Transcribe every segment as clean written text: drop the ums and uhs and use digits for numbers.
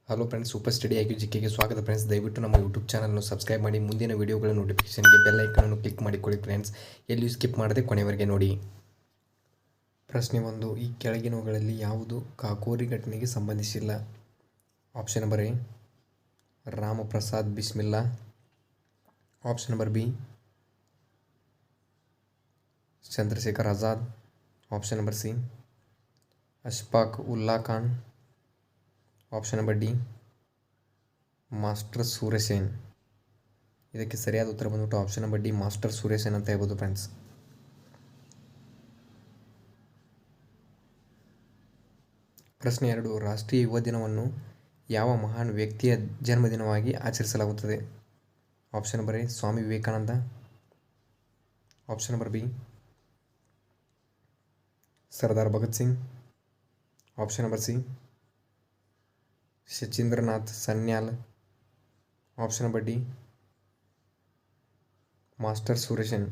Hello friends, super study ಆಗಿ ಜಿಕೆಗೆ ಸ್ವಾಗತ friends. ದಯವಿಟ್ಟು ನಮ್ಮ ಯೂಟ್ಯೂಬ್ ಚಾನಲ್ನ ಸಬ್ಸ್ಕ್ರೈಬ್ ಮಾಡಿ ಮುಂದಿನ ವಿಡಿಯೋಗಳ ನೋಟಿಫಿಕೇಷನ್ಗೆ ಬೆಲ್ ಐಕನನ್ನು ಕ್ಲಿಕ್ ಮಾಡಿಕೊಳ್ಳಿ ಫ್ರೆಂಡ್ಸ್. ಎಲ್ಲಿಯೂ ಸ್ಕಿಪ್ ಮಾಡದೆ ಕೊನೆವರೆಗೆ ನೋಡಿ. ಪ್ರಶ್ನೆ 1. ಈ ಕೆಳಗಿನವುಗಳಲ್ಲಿ ಯಾವುದು ಕಾಕೋರಿ ಘಟನೆಗೆ ಸಂಬಂಧಿಸಿಲ್ಲ? Option number A Ramprasad Bismilla. Option number B Chandrashekhar Azad. Option number C Ashfaq Ulla Khan. Option number D master Suryasen. ಇದಕ್ಕೆ ಸರಿಯಾದ ಉತ್ತರ ಬಂದ್ಬಿಟ್ಟು option number D master Suryasen ಅಂತ ಹೇಳ್ಬೋದು ಫ್ರೆಂಡ್ಸ್. ಪ್ರಶ್ನೆ 2. ರಾಷ್ಟ್ರೀಯ ಯುವ ದಿನವನ್ನು ಯಾವ ಮಹಾನ್ ವ್ಯಕ್ತಿಯ ಜನ್ಮದಿನವಾಗಿ ಆಚರಿಸಲಾಗುತ್ತದೆ? Option number A Swami Vivekananda. Option number B Sardar Bhagat Singh. Option number C Sachindranath Sanyal. Option number D master Suryasen.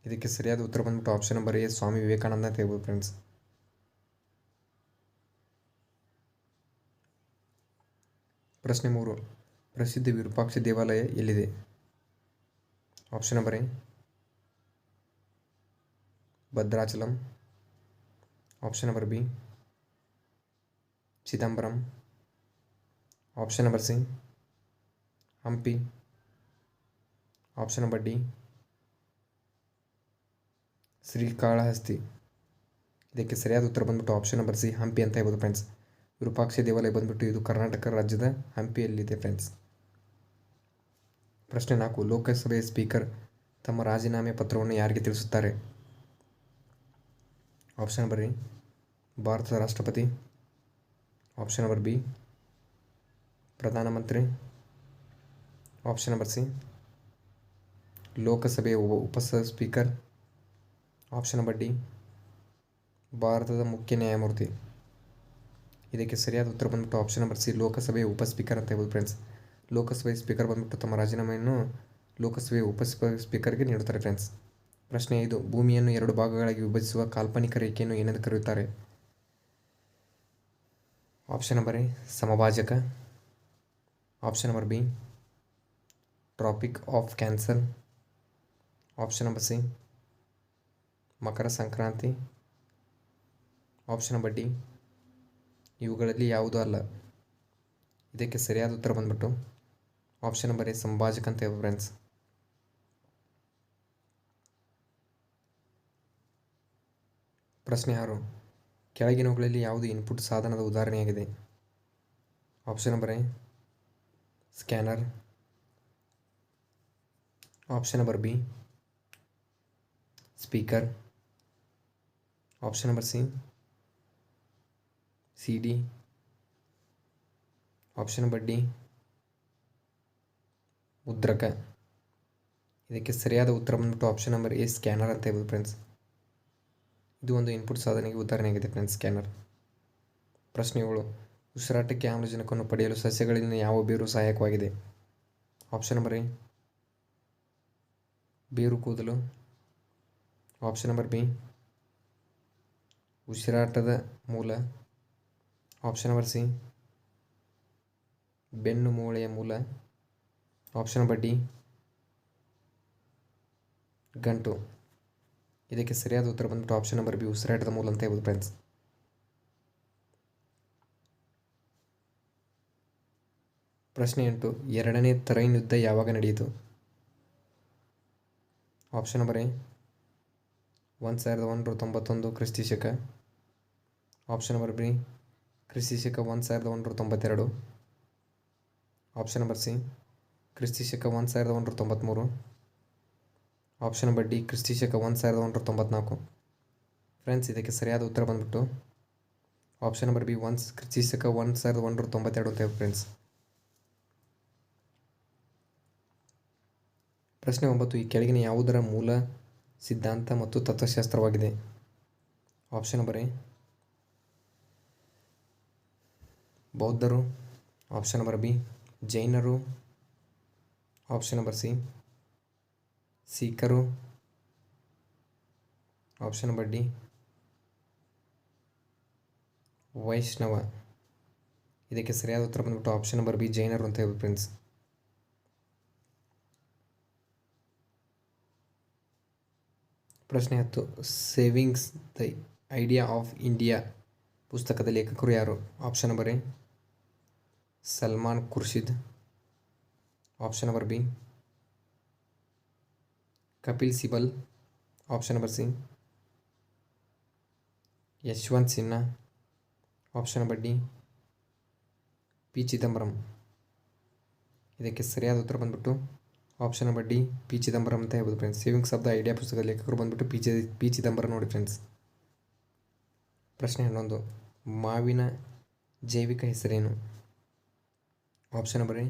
ಇದಕ್ಕೆ ಸರಿಯಾದ ಉತ್ತರ ಬಂದ್ಬಿಟ್ಟು option number A Swami Vivekananda ಅಂತ ಹೇಳ್ಬೋದು ಫ್ರೆಂಡ್ಸ್. ಪ್ರಶ್ನೆ 3. ಪ್ರಸಿದ್ಧ ವಿರೂಪಾಕ್ಷ ದೇವಾಲಯ ಎಲ್ಲಿದೆ? Option number A Bhadrachalam. Option number B Chidambaram. Option number C Hampi. Option number D Srikalahasti. ಇದಕ್ಕೆ ಸರಿಯಾದ ಉತ್ತರ ಬಂದ್ಬಿಟ್ಟು ಆಪ್ಷನ್ ನಂಬರ್ ಸಿ ಹಂಪಿ ಅಂತ ಹೇಳ್ಬೋದು ಫ್ರೆಂಡ್ಸ್. ವಿರೂಪಾಕ್ಷ ದೇವಾಲಯ ಬಂದ್ಬಿಟ್ಟು ಇದು ಕರ್ನಾಟಕ ರಾಜ್ಯದ ಹಂಪಿಯಲ್ಲಿದೆ ಫ್ರೆಂಡ್ಸ್. ಪ್ರಶ್ನೆ 4. ಲೋಕಸಭೆಯ ಸ್ಪೀಕರ್ ತಮ್ಮ ರಾಜೀನಾಮೆ ಪತ್ರವನ್ನು ಯಾರಿಗೆ ತಿಳಿಸುತ್ತಾರೆ? ಆಪ್ಷನ್ ನಂಬರ್ ಎ ಭಾರತದ ರಾಷ್ಟ್ರಪತಿ. ಆಪ್ಷನ್ ನಂಬರ್ ಬಿ ಪ್ರಧಾನಮಂತ್ರಿ. ಆಪ್ಷನ್ ನಂಬರ್ ಸಿ ಲೋಕಸಭೆಯ ಉಪ ಸ್ಪೀಕರ್. ಆಪ್ಷನ್ ನಂಬರ್ ಡಿ ಭಾರತದ ಮುಖ್ಯ ನ್ಯಾಯಮೂರ್ತಿ. ಇದಕ್ಕೆ ಸರಿಯಾದ ಉತ್ತರ ಬಂದ್ಬಿಟ್ಟು ಆಪ್ಷನ್ ನಂಬರ್ ಸಿ ಲೋಕಸಭೆಯ ಉಪ ಸ್ಪೀಕರ್ ಅಂತ ಹೇಳ್ಬೋದು ಫ್ರೆಂಡ್ಸ್. ಲೋಕಸಭೆಯ ಸ್ಪೀಕರ್ ಬಂದ್ಬಿಟ್ಟು ತಮ್ಮ ರಾಜೀನಾಮೆಯನ್ನು ಲೋಕಸಭೆಯ ಉಪ ಸ್ಪೀಕರ್ಗೆ ನೀಡುತ್ತಾರೆ ಫ್ರೆಂಡ್ಸ್. ಪ್ರಶ್ನೆ 5. ಭೂಮಿಯನ್ನು 2 ಭಾಗಗಳಾಗಿ ವಿಭಜಿಸುವ ಕಾಲ್ಪನಿಕ ರೇಖೆಯನ್ನು ಏನೆಂದು ಕರೆಯುತ್ತಾರೆ? ಆಪ್ಷನ್ ನಂಬರ್ ಎ ಸಮಭಾಜಕ. Option number B tropic of cancer. Option number C ಮಕರ ಸಂಕ್ರಾಂತಿ. ಆಪ್ಷನ್ ನಂಬರ್ ಡಿ ಇವುಗಳಲ್ಲಿ ಯಾವುದೂ ಅಲ್ಲ. ಇದಕ್ಕೆ ಸರಿಯಾದ ಉತ್ತರ ಬಂದ್ಬಿಟ್ಟು ಆಪ್ಷನ್ ನಂಬರ್ ಎ ಸಮಭಾಜಕ ಅಂತ ಹೇಳ್ಬೋದು ಫ್ರೆಂಡ್ಸ್. ಪ್ರಶ್ನೆ 6. ಕೆಳಗಿನವುಗಳಲ್ಲಿ ಯಾವುದು ಇನ್ಪುಟ್ ಸಾಧನದ ಉದಾಹರಣೆಯಾಗಿದೆ? Option number A scanner. Option number B speaker. Option number C CD. Option number D ಮುದ್ರಕ. ಇದಕ್ಕೆ ಸರಿಯಾದ ಉತ್ತರ ಬಂದ್ಬಿಟ್ಟು ಆಪ್ಷನ್ ನಂಬರ್ ಎ ಸ್ಕ್ಯಾನರ್ ಅಂತ ಹೇಳ್ಬೋದು ಫ್ರೆಂಡ್ಸ್. ಇದು ಒಂದು ಇನ್ಪುಟ್ ಸಾಧನೆಗೆ ಉದಾಹರಣೆಯಾಗಿದೆ ಫ್ರೆಂಡ್ಸ್ ಸ್ಕ್ಯಾನರ್. ಪ್ರಶ್ನೆ 7. ಉಸಿರಾಟಕ್ಕೆ ಆಮ್ಲಜನಕವನ್ನು ಪಡೆಯಲು ಸಸ್ಯಗಳಿಂದ ಯಾವ ಬೇರು ಸಹಾಯಕವಾಗಿದೆ? ಆಪ್ಷನ್ ನಂಬರ್ ಎ ಬೇರು ಕೂದಲು. ಆಪ್ಷನ್ ನಂಬರ್ ಬಿ ಉಸಿರಾಟದ ಮೂಲ. ಆಪ್ಷನ್ ನಂಬರ್ ಸಿ ಬೆನ್ನು ಮೂಳೆಯ ಮೂಲ. ಆಪ್ಷನ್ ನಂಬರ್ ಡಿ ಗಂಟು. ಇದಕ್ಕೆ ಸರಿಯಾದ ಉತ್ತರ ಬಂದ್ಬಿಟ್ಟು ಆಪ್ಷನ್ ನಂಬರ್ ಬಿ ಉಸಿರಾಟದ ಮೂಲ ಅಂತ ಹೇಳ್ಬೋದು ಫ್ರೆಂಡ್ಸ್. ಪ್ರಶ್ನೆ 8. ಎರಡನೇ ತರೈನ್ ಯುದ್ಧ ಯಾವಾಗ ನಡೆಯಿತು? ಆಪ್ಷನ್ ನಂಬರ್ ಎ 1191 ಕ್ರಿಸ್ತಿ ಶಕ. ಆಪ್ಷನ್ ನಂಬರ್ ಬಿ ಕ್ರಿಸ್ತಿ ಶಕ 1192. ಆಪ್ಷನ್ ನಂಬರ್ ಸಿ ಕ್ರಿಸ್ತಿ ಶಕ 1193. ಆಪ್ಷನ್ ನಂಬರ್ ಡಿ ಕ್ರಿಸ್ತಿ ಶಕ 1194. ಫ್ರೆಂಡ್ಸ್ ಇದಕ್ಕೆ ಸರಿಯಾದ ಉತ್ತರ ಬಂದ್ಬಿಟ್ಟು ಆಪ್ಷನ್ ನಂಬರ್ ಬಿ ಕ್ರಿಸ್ತಿ ಶಕ 1192 ಅಂತ ಹೇಳಿ ಫ್ರೆಂಡ್ಸ್. ಪ್ರಶ್ನೆ 9. ಈ ಕೆಳಗಿನ ಯಾವುದರ ಮೂಲ ಸಿದ್ಧಾಂತ ಮತ್ತು ತತ್ವಶಾಸ್ತ್ರವಾಗಿದೆ? ಆಪ್ಷನ್ ನಂಬರ್ ಎ ಬೌದ್ಧರು. ಆಪ್ಷನ್ ನಂಬರ್ ಬಿ ಜೈನರು. ಆಪ್ಷನ್ ನಂಬರ್ ಸಿ ಸಿಖ್ಖರು. Option number D Vaishnava. ಇದಕ್ಕೆ ಸರಿಯಾದ ಉತ್ತರ ಬಂದ್ಬಿಟ್ಟು ಆಪ್ಷನ್ ನಂಬರ್ ಬಿ ಜೈನರು ಅಂತ ಹೇಳ್ಬೋದು ಫ್ರೆಂಡ್ಸ್. ಪ್ರಶ್ನೆ 10 savings the idea of India ಪುಸ್ತಕದ ಲೇಖಕರು ಯಾರು? Option number A Salman Khurshid. Option number B Kapil Sibal. Option number C Yashwant Sinha. Option number D P Chidambaram. ಇದಕ್ಕೆ ಸರಿಯಾದ ಉತ್ತರ ಬಂದ್ಬಿಟ್ಟು option number D P Chidambaram ಅಂತ ಹೇಳ್ಬೋದು friends. Savings of the idea ಪುಸ್ತಕದ ಲೇಖಕರು ಬಂದ್ಬಿಟ್ಟು ಪಿ ಚಿದಂಬರಂ ನೋಡಿ ಫ್ರೆಂಡ್ಸ್. ಪ್ರಶ್ನೆ 11 ಮಾವಿನ ಜೈವಿಕ ಹೆಸರೇನು? Option number A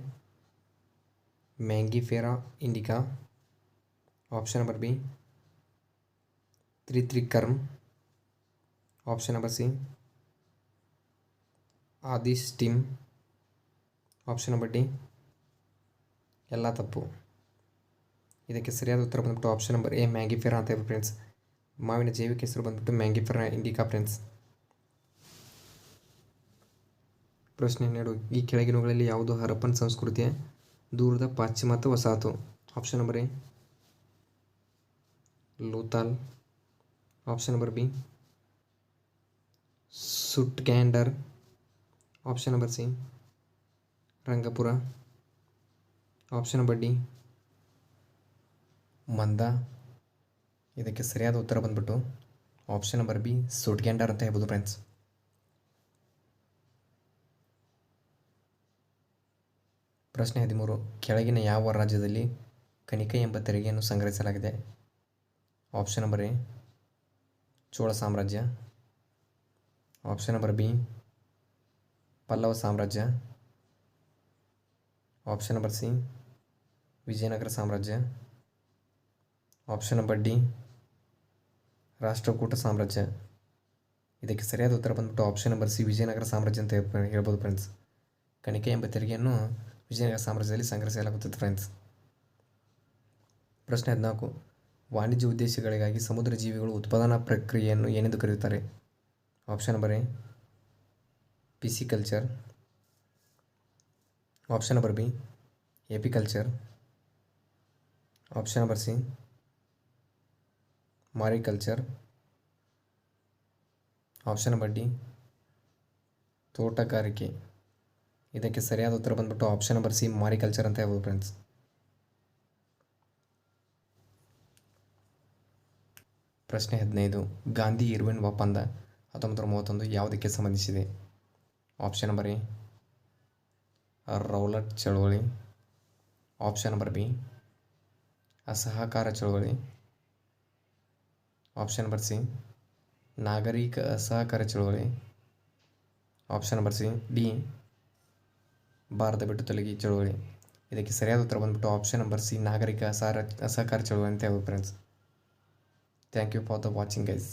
mangifera indica. Option number B ತ್ರಿತ್ರಿಕರ್ಮ್. ಆಪ್ಷನ್ ನಂಬರ್ ಸಿ ಆದಿಸ್ಟಿಮ್. ಆಪ್ಷನ್ ನಂಬರ್ ಡಿ ಎಲ್ಲ ತಪ್ಪು. ಇದಕ್ಕೆ ಸರಿಯಾದ ಉತ್ತರ ಬಂದ್ಬಿಟ್ಟು ಆಪ್ಷನ್ ನಂಬರ್ ಎ ಮ್ಯಾಂಗಿಫೆರಾ ಅಂತ ಹೇಳ್ಬೋದು ಫ್ರೆಂಡ್ಸ್. ಮಾವಿನ ಜೈವಿಕ ಹೆಸರು ಬಂದ್ಬಿಟ್ಟು ಮ್ಯಾಂಗಿಫೆರಾ ಇಂಡಿಕಾ ಫ್ರೆಂಡ್ಸ್. ಪ್ರಶ್ನೆ 12 ಈ ಕೆಳಗಿನವುಗಳಲ್ಲಿ ಯಾವುದು ಹರಪ್ಪನ್ ಸಂಸ್ಕೃತಿಯ ದೂರದ ಪಾಶ್ಚಿಮಾತ್ಯ ವಸಾಹತು? Option number A Lothal. Option number B Sutkagendor. Option number C Rangpur. Option number D Manda. ಇದಕ್ಕೆ ಸರಿಯಾದ ಉತ್ತರ ಬಂದ್ಬಿಟ್ಟು ಆಪ್ಷನ್ ನಂಬರ್ ಬಿ ಸುಟ್ಗ್ಯಾಂಡರ್ ಅಂತ ಹೇಳ್ಬೋದು ಫ್ರೆಂಡ್ಸ್. ಪ್ರಶ್ನೆ 13 ಕೆಳಗಿನ ಯಾವ ರಾಜ್ಯದಲ್ಲಿ ಕನಿಕಾ ಎಂಬ ತೆರಿಗೆಯನ್ನು ಸಂಗ್ರಹಿಸಲಾಗಿದೆ? ಆಪ್ಷನ್ ನಂಬರ್ ಎ ಚೋಳ ಸಾಮ್ರಾಜ್ಯ. ಆಪ್ಷನ್ ನಂಬರ್ ಬಿ ಪಲ್ಲವ ಸಾಮ್ರಾಜ್ಯ. ಆಪ್ಷನ್ ನಂಬರ್ ಸಿ ವಿಜಯನಗರ ಸಾಮ್ರಾಜ್ಯ. ಆಪ್ಷನ್ ನಂಬರ್ ಡಿ ರಾಷ್ಟ್ರಕೂಟ ಸಾಮ್ರಾಜ್ಯ. ಇದಕ್ಕೆ ಸರಿಯಾದ ಉತ್ತರ ಬಂದ್ಬಿಟ್ಟು ಆಪ್ಷನ್ ನಂಬರ್ ಸಿ ವಿಜಯನಗರ ಸಾಮ್ರಾಜ್ಯ ಅಂತ ಹೇಳ್ಬೋದು ಫ್ರೆಂಡ್ಸ್. ಕಣಿಕೆ ಎಂಬ ತೆರಿಗೆಯನ್ನು ವಿಜಯನಗರ ಸಾಮ್ರಾಜ್ಯದಲ್ಲಿ ಸಂಗ್ರಹಿಸಲಾಗುತ್ತದೆ ಫ್ರೆಂಡ್ಸ್. ಪ್ರಶ್ನೆ 14 ವಾಣಿಜ್ಯ ಉದ್ದೇಶಗಳಿಗಾಗಿ ಸಮುದ್ರ ಜೀವಿಗಳು ಉತ್ಪಾದನಾ ಪ್ರಕ್ರಿಯೆಯನ್ನು ಏನೆಂದು ಕರೆಯುತ್ತಾರೆ? Option number A pisciculture. Option number B apiculture. Option number C mariculture. Option number D ತೋಟಗಾರಿಕೆ. ಇದಕ್ಕೆ ಸರಿಯಾದ ಉತ್ತರ ಬಂದ್ಬಿಟ್ಟು ಆಪ್ಷನ್ ನಂಬರ್ ಸಿ ಮಾರಿಕಲ್ಚರ್ ಅಂತ ಹೇಳ್ಬೋದು ಫ್ರೆಂಡ್ಸ್. ಪ್ರಶ್ನೆ 15 ಗಾಂಧಿ ಇರ್ವಿನ್ ಒಪ್ಪಂದ 1931 ಯಾವುದಕ್ಕೆ ಸಂಬಂಧಿಸಿದೆ? ಆಪ್ಷನ್ ನಂಬರ್ ಎ ರೌಲಟ್ ಚಳವಳಿ. ಆಪ್ಷನ್ ನಂಬರ್ ಬಿ ಅಸಹಕಾರ ಚಳವಳಿ. ಆಪ್ಷನ್ ನಂಬರ್ ಸಿ ನಾಗರಿಕ ಅಸಹಕಾರ ಚಳವಳಿ. Option number C D Bharat ಬಿಟ್ಟು ತೊಲಗಿ ಚಳವಳಿ. ಇದಕ್ಕೆ ಸರಿಯಾದ ಉತ್ತರ ಬಂದ್ಬಿಟ್ಟು ಆಪ್ಷನ್ ನಂಬರ್ ಸಿ ನಾಗರಿಕ ಅಸಹಕಾರ ಚಳವಳಿ ಅಂತ ಹೇಳ್ಬೋದು friends. Thank you for the watching guys.